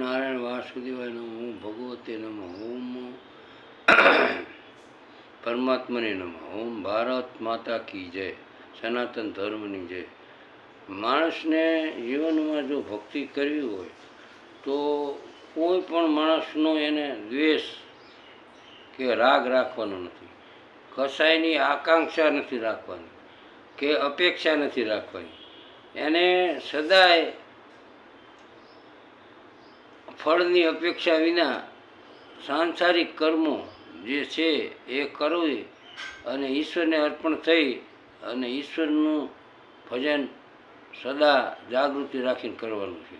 નારાયણ વાસુદેવાય નમઃ, ઓમ ભગવતે નમઃ, ઓમ પરમાત્માને નમઃ, ઓમ ભારત માતા કી જય, સનાતન ધર્મની જય. માણસને જીવનમાં જો ભક્તિ કરવી હોય તો કોઈ પણ માણસનો એને દ્વેષ કે રાગ રાખવાનો નથી, કસાયની આકાંક્ષા નથી રાખવાની કે અપેક્ષા નથી રાખવાની. એને સદાય ફળની અપેક્ષા વિના સાંસારિક કર્મો જે છે એ કરવી અને ઈશ્વરને અર્પણ થઈ અને ઈશ્વરનું ભજન સદા જાગૃતિ રાખીને કરવાનું છે.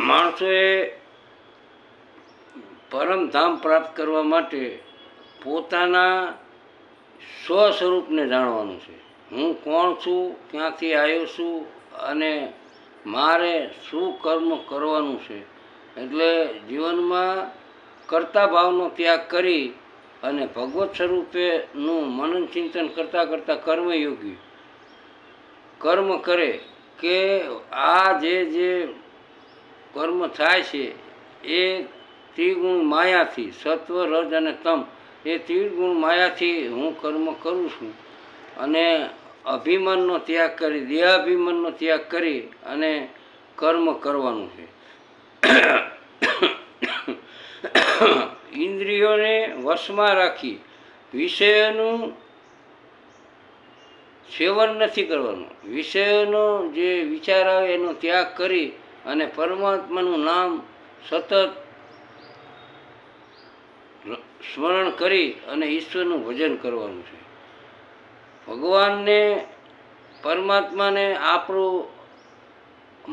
માણસોએ પરમધામ પ્રાપ્ત કરવા માટે પોતાના સ્વ સ્વરૂપને જાણવાનું છે. હું કોણ છું, ક્યાંથી આવ્યો છું અને મારે શું કર્મ કરવાનું છે. એટલે જીવનમાં કર્તા ભાવનો ત્યાગ કરી અને ભગવત સ્વરૂપેનું મનન ચિંતન કરતાં કરતાં કર્મયોગી કર્મ કરે કે આ જે કર્મ થાય છે એ ત્રિગુણ માયાથી, સત્વ રજ અને તમ, એ ત્રિગુણ માયાથી હું કર્મ કરું છું અને અભિમાનનો ત્યાગ કરી, દેહાભિમાનનો ત્યાગ કરી અને કર્મ કરવાનું છે. ઇન્દ્રિયોને વશમાં રાખી વિષયોનું સેવન નથી કરવાનું. વિષયોનો જે વિચાર આવે એનો ત્યાગ કરી અને પરમાત્માનું નામ સતત સ્મરણ કરી અને ઈશ્વરનું ભજન કરવાનું છે. ભગવાનને, પરમાત્માને આપણું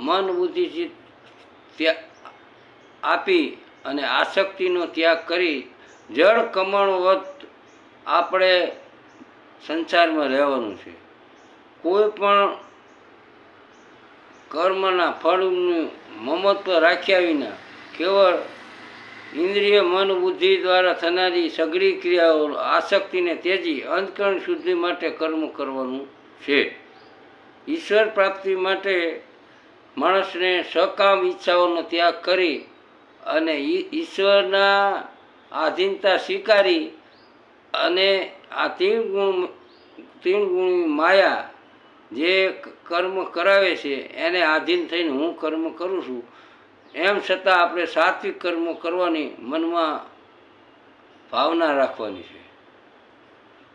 મન બુદ્ધિ ચિત્ત આપી અને આસક્તિનો ત્યાગ કરી જળ કમળવત આપણે સંસારમાં રહેવાનું છે. કોઈ પણ કર્મના ફળનું મમત્વ રાખ્યા વિના કેવળ ઇન્દ્રિય મન બુદ્ધિ દ્વારા થનારી સઘળી ક્રિયાઓ આસક્તિને ત્યજી અંતકરણ શુદ્ધિ માટે કર્મ કરવાનું છે. ઈશ્વર પ્રાપ્તિ માટે માણસને સકામ ઈચ્છાઓનો ત્યાગ કરી અને ઈશ્વરના આધીનતા સ્વીકારી અને આ ત્રિગુણી માયા જે કર્મ કરાવે છે એને આધીન થઈને હું કર્મ કરું છું એમ છતાં આપણે સાત્વિક કર્મો કરવાની મનમાં ભાવના રાખવાની છે.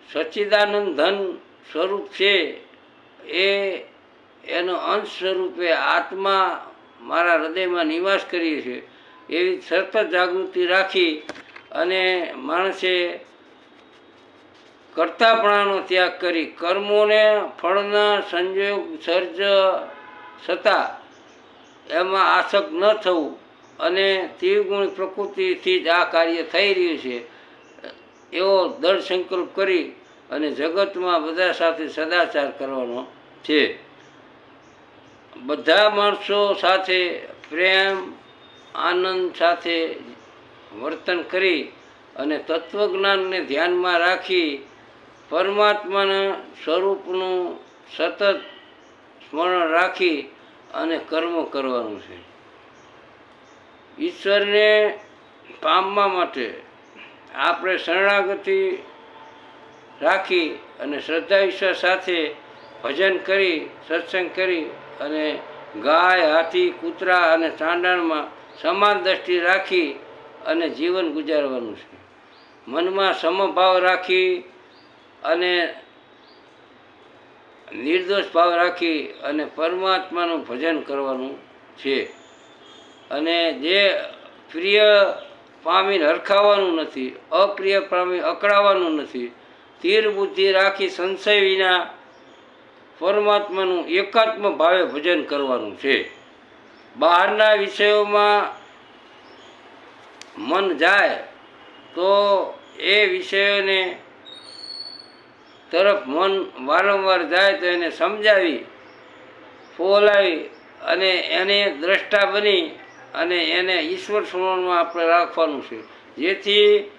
સચ્ચિદાનંદ ધન સ્વરૂપ છે એ એનો અંશ સ્વરૂપે આત્મા મારા હૃદયમાં નિવાસ કરીએ છે એવી સતત જાગૃતિ રાખી અને માણસે કર્તાપણાનો ત્યાગ કરી કર્મોને ફળના સંયોગ સર્જ છતાં એમાં આસક્ત ન થવું અને ત્રિગુણી પ્રકૃતિથી જ આ કાર્ય થઈ રહ્યું છે એવો દૃઢ સંકલ્પ કરી અને જગતમાં બધા સાથે સદાચાર કરવાનો છે. બધા માણસો સાથે પ્રેમ આનંદ સાથે વર્તન કરી અને તત્વજ્ઞાનને ધ્યાનમાં રાખી પરમાત્માના સ્વરૂપનું સતત સ્મરણ રાખી અને કર્મ કરવાનું છે. ઈશ્વરને પામવા માટે આપણે શરણાગતિ રાખી અને શ્રદ્ધા વિશ્વાસ સાથે ભજન કરી, સત્સંગ કરી અને ગાય, હાથી, કૂતરા અને ચાંડાણમાં સમાન દ્રષ્ટિ રાખી અને જીવન ગુજારવાનું છે. મનમાં સમભાવ રાખી અને નિર્દોષ ભાવ રાખી અને પરમાત્માનું ભજન કરવાનું છે. અને જે પ્રિય પામીને હરખાવાનું નથી, અપ્રિય પામી અકળાવાનું નથી. તીર બુદ્ધિ રાખી સંશય વિના પરમાત્માનું એકાત્મ ભાવે ભજન કરવાનું છે. બહારના વિષયોમાં મન જાય તો એ વિષયોને તરફ મન વારંવાર જાય તો એને સમજાવી ફોલાવી અને એને દ્રષ્ટા બની અને એને ઈશ્વર સ્મરણમાં આપણે રાખવાનું છે. જેથી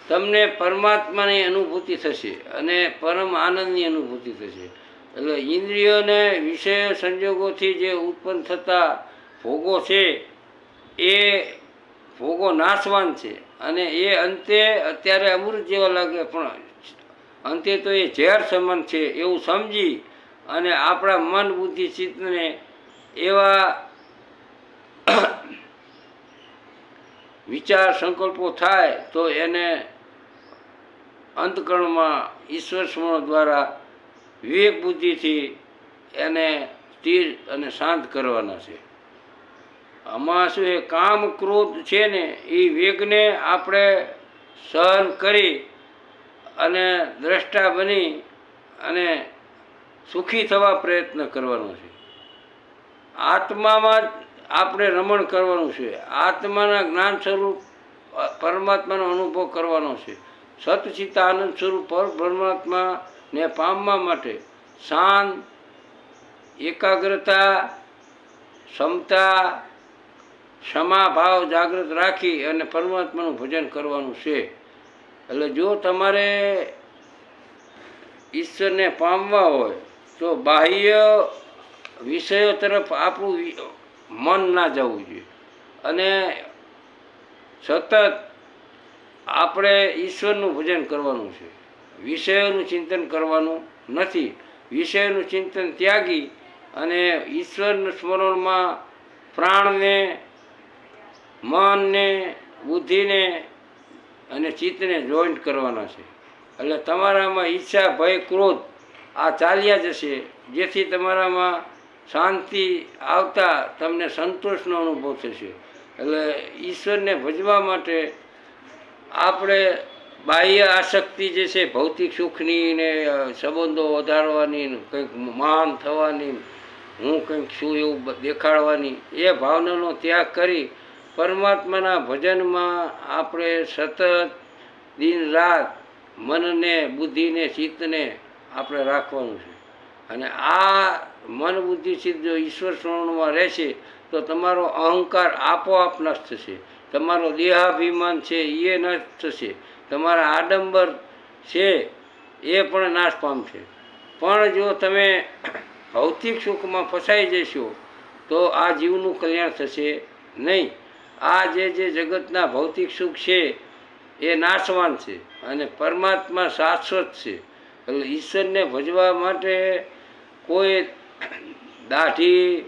તમને પરમાત્માની અનુભૂતિ થશે અને પરમ આનંદની અનુભૂતિ થશે. એટલે ઇન્દ્રિયોને વિષય સંજોગોથી જે ઉત્પન્ન થતા ભોગો છે એ ભોગો નાશવાન છે અને એ અંતે અત્યારે અમૃત જેવા લાગે પણ અંતે તો એ ઝેર સમાન છે એવું સમજી અને આપણા મન બુદ્ધિ ચિત્તને એવા વિચાર સંકલ્પો થાય તો એને અંતકરણમાં ઈશ્વર સ્મરણ દ્વારા વિવેક બુદ્ધિથી એને સ્થિર અને શાંત કરવાના છે. આમાં શું એ કામ ક્રોધ છે ને એ વેગને આપણે સહન કરી અને દ્રષ્ટા બની અને સુખી થવા પ્રયત્ન કરવાનો છે. આત્મામાં જ આપણે રમણ કરવાનું છે. આત્માના જ્ઞાન સ્વરૂપ પરમાત્માનો અનુભવ કરવાનો છે. સતચિત્ત આનંદ સ્વરૂપ પરમાત્માને પામવા માટે શાંત, એકાગ્રતા, ક્ષમતા, ક્ષમા ભાવ જાગૃત રાખી અને પરમાત્માનું ભજન કરવાનું છે. એટલે જો તમારે ઈશ્વરને પામવા હોય તો બાહ્ય વિષયો તરફ આપણું મન ના જવું જોઈએ અને સતત આપણે ઈશ્વરનું ભજન કરવાનું છે. વિષયોનું ચિંતન કરવાનું નથી. વિષયનું ચિંતન ત્યાગી અને ઈશ્વરના સ્મરણમાં પ્રાણને, મનને, બુદ્ધિને અને ચિત્તને જોઈન્ટ કરવાના છે. એટલે તમારામાં ઈચ્છા, ભય, ક્રોધ આ ચાલ્યા જશે, જેથી તમારામાં શાંતિ આવતા તમને સંતોષનો અનુભવ થશે. એટલે ઈશ્વરને ભજવા માટે આપણે બાહ્ય આસક્તિ જે છે ભૌતિક સુખની ને સંબંધો વધારવાની, કંઈક મહાન થવાની, હું કંઈક છું એવું દેખાડવાની એ ભાવનાનો ત્યાગ કરી પરમાત્માના ભજનમાં આપણે સતત દિન રાત મનને, બુદ્ધિને, ચિત્તને આપણે રાખવાનું છે. અને આ મન, બુદ્ધિ, ચિત્ત જો ઈશ્વર સ્મરણમાં રહેશે તો તમારો અહંકાર આપોઆપ નષ્ટ થશે. તમારો દેહાભિમાન છે એ નષ્ટ થશે. તમારા આડંબર છે એ પણ નાશ પામશે. પણ જો તમે ભૌતિક સુખમાં ફસાઈ જશો તો આ જીવનું કલ્યાણ થશે નહીં. આ જે જગતના ભૌતિક સુખ છે એ નાશવાન છે અને પરમાત્મા શાશ્વત છે. એટલે ઈશ્વરને ભજવા માટે કોઈ દાઢી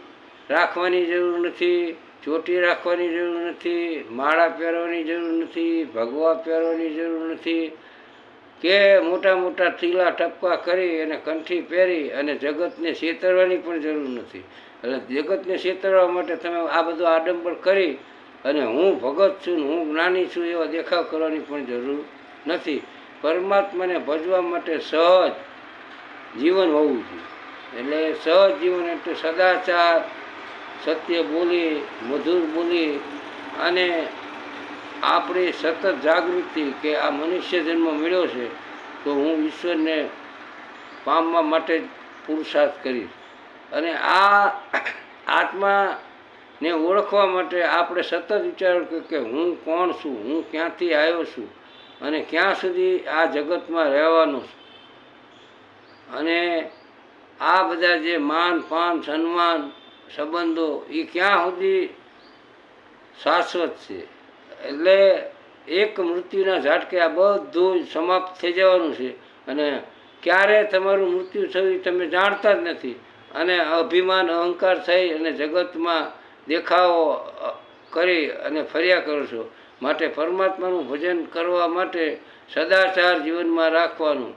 રાખવાની જરૂર નથી, ચોટી રાખવાની જરૂર નથી, માળા પહેરવાની જરૂર નથી, ભગવા પહેરવાની જરૂર નથી કે મોટા મોટા તીલા ટપકા કરી અને કંઠી પહેરી અને જગતને છેતરવાની પણ જરૂર નથી. એટલે જગતને છેતરવા માટે તમે આ બધું આડંબર કરી અને હું ભગત છું, હું જ્ઞાની છું એવા દેખાવ કરવાની પણ જરૂર નથી. પરમાત્માને ભજવા માટે સહજ જીવન હોવું જોઈએ. એટલે સહજ જીવન એટલે સદાચાર, સત્ય બોલી, મધુર બોલી અને આપણી સતત જાગૃતિ કે આ મનુષ્ય જન્મ મળ્યો છે તો હું ઈશ્વરને પામવા માટે જ પુરુષાર્થ કરીશ. અને આ આત્માને ઓળખવા માટે આપણે સતત વિચાર કે હું કોણ છું, હું ક્યાંથી આવ્યો છું અને ક્યાં સુધી આ જગતમાં રહેવાનું છું. અને આ બધા જે માન, પાન, સન્માન, સંબંધો એ ક્યાં સુધી શાશ્વત છે. એટલે એક મૃત્યુના ઝાટકે આ બધું સમાપ્ત થઈ જવાનું છે અને ક્યારે તમારું મૃત્યુ થયું તમે જાણતા જ નથી. અને અભિમાન, અહંકાર થઈ અને જગતમાં દેખાવો કરી અને ફર્યા કરો છો. માટે પરમાત્માનું ભજન કરવા માટે સદાચાર જીવનમાં રાખવાનું,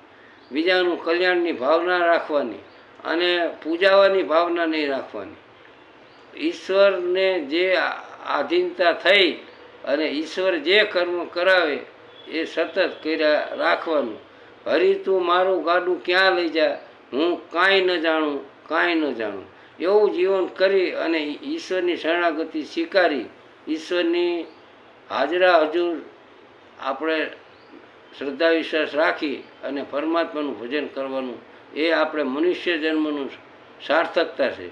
બીજાનું કલ્યાણની ભાવના રાખવાની અને પૂજાવાની ભાવના નહીં રાખવાની. ઈશ્વરને જે આધીનતા થઈ અને ઈશ્વર જે કર્મ કરાવે એ સતત કર્યા રાખવાનું. હરી તું મારું ગાડું ક્યાં લઈ જા, હું કાંઈ ન જાણું, કાંઈ ન જાણું એવું જીવન કરી અને ઈશ્વરની શરણાગતિ સ્વીકારી ઈશ્વરની હાજરા હજુર આપણે શ્રદ્ધા વિશ્વાસ રાખી અને પરમાત્માનું ભજન કરવાનું એ આપણે મનુષ્ય જન્મનું સાર્થકતા છે.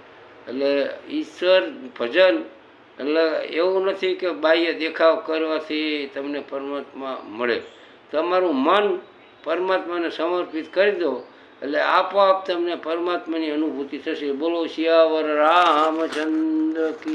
એટલે ઈશ્વર ભજન એટલે એવું નથી કે બાહ્ય દેખાવ કરવાથી તમને પરમાત્મા મળે. તમારું મન પરમાત્માને સમર્પિત કરી દો એટલે આપોઆપ તમને પરમાત્માની અનુભૂતિ થશે. બોલો સિયાવર રામચંદ્ર કી.